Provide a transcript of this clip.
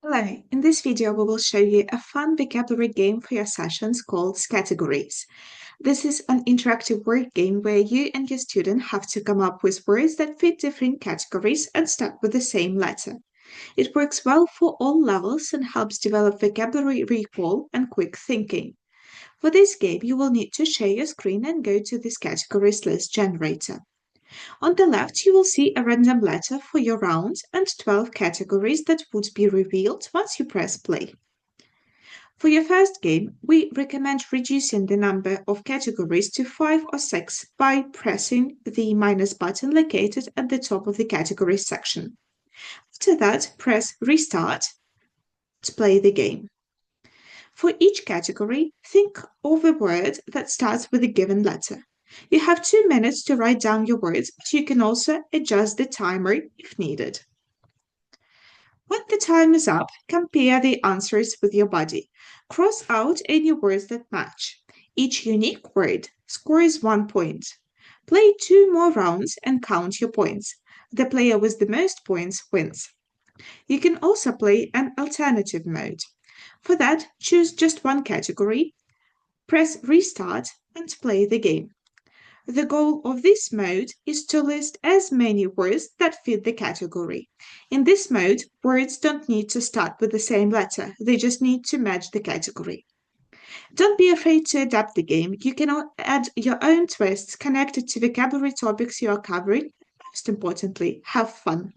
Hello, in this video we will show you a fun vocabulary game for your sessions called Scattergories. This is an interactive word game where you and your student have to come up with words that fit different categories and start with the same letter. It works well for all levels and helps develop vocabulary recall and quick thinking. For this game, you will need to share your screen and go to this categories list generator. On the left, you will see a random letter for your round and 12 categories that would be revealed once you press play. For your first game, we recommend reducing the number of categories to 5 or 6 by pressing the minus button located at the top of the categories section. After that, press Restart to play the game. For each category, think of a word that starts with a given letter. You have 2 minutes to write down your words, but you can also adjust the timer if needed. When the time is up, compare the answers with your body. Cross out any words that match. Each unique word scores 1 point. Play 2 more rounds and count your points. The player with the most points wins. You can also play an alternative mode. For that, choose just one category, press Restart, and play the game. The goal of this mode is to list as many words that fit the category. In this mode, words don't need to start with the same letter, they just need to match the category. Don't be afraid to adapt the game. You can add your own twists connected to vocabulary topics you are covering. Most importantly, have fun.